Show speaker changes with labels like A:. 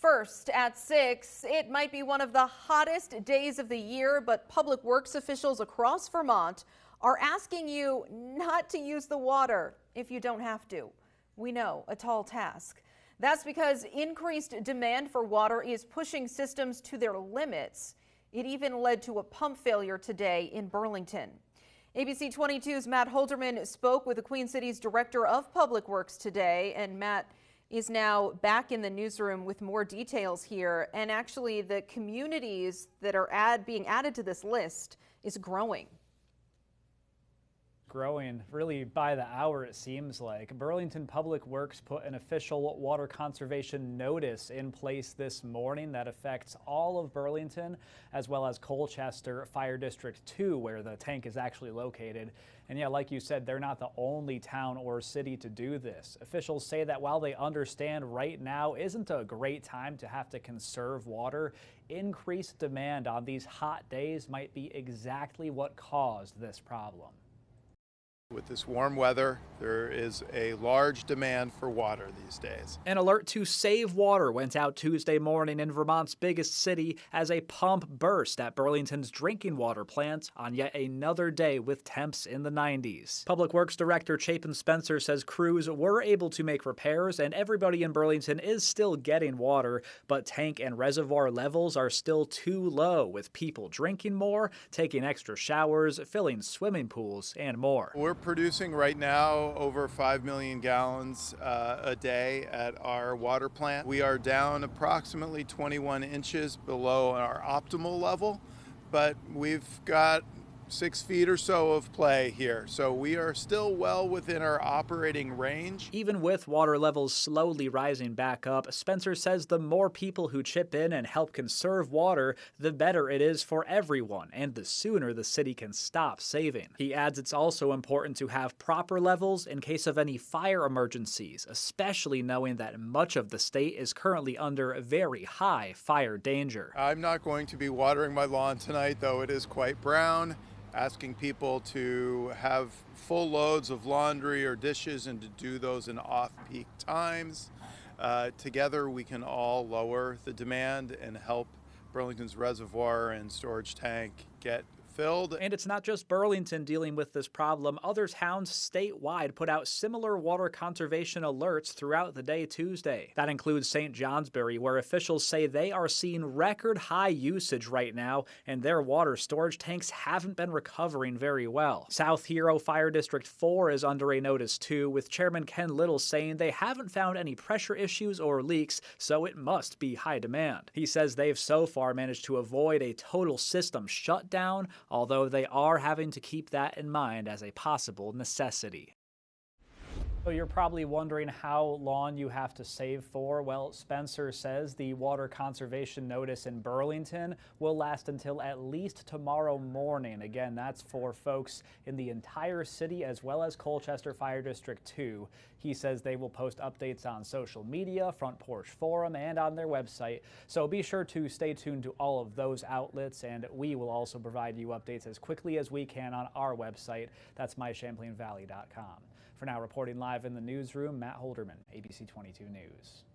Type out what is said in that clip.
A: First at 6, it might be one of the hottest days of the year, but public works officials across Vermont are asking you not to use the water if you don't have to. We know, a tall task. That's because increased demand for water is pushing systems to their limits. It even led to a pump failure today in Burlington. ABC 22's Matt Holderman spoke with the Queen City's Director of Public Works today, and Matt is now back in the newsroom with more details here. And actually, the communities that are being added to this list is growing.
B: Growing really by the hour, it seems like. Burlington Public Works put an official water conservation notice in place this morning that affects all of Burlington, as well as Colchester Fire District 2, where the tank is actually located. And yeah, like you said, they're not the only town or city to do this. Officials say that while they understand right now isn't a great time to have to conserve water, increased demand on these hot days might be exactly what caused this problem.
C: With this warm weather, there is a large demand for water these days.
B: An alert to save water went out Tuesday morning in Vermont's biggest city as a pump burst at Burlington's drinking water plant on yet another day with temps in the 90s. Public Works Director Chapin Spencer says crews were able to make repairs and everybody in Burlington is still getting water, but tank and reservoir levels are still too low, with people drinking more, taking extra showers, filling swimming pools, and more.
C: We're producing right now over 5 million gallons a day at our water plant. We are down approximately 21 inches below our optimal level, but we've got 6 feet or so of play here, so we are still well within our operating range.
B: Even with water levels slowly rising back up, Spencer says the more people who chip in and help conserve water, the better it is for everyone, and the sooner the city can stop saving. He adds it's also important to have proper levels in case of any fire emergencies, especially knowing that much of the state is currently under very high fire danger.
C: I'm not going to be watering my lawn tonight, though it is quite brown. Asking people to have full loads of laundry or dishes and to do those in off-peak times. Together we can all lower the demand and help Burlington's reservoir and storage tank get filled.
B: And it's not just Burlington dealing with this problem. Other towns statewide put out similar water conservation alerts throughout the day Tuesday. That includes St. Johnsbury, where officials say they are seeing record high usage right now, and their water storage tanks haven't been recovering very well. South Hero Fire District 4 is under a notice too, with Chairman Ken Little saying they haven't found any pressure issues or leaks, so it must be high demand. He says they've so far managed to avoid a total system shutdown, although they are having to keep that in mind as a possible necessity. So you're probably wondering how long you have to save for. Well, Spencer says the water conservation notice in Burlington will last until at least tomorrow morning. Again, that's for folks in the entire city as well as Colchester Fire District 2. He says they will post updates on social media, Front Porch Forum, and on their website. So be sure to stay tuned to all of those outlets, and we will also provide you updates as quickly as we can on our website. That's mychamplainvalley.com. For now, reporting live in the newsroom, Matt Holderman, ABC 22 News.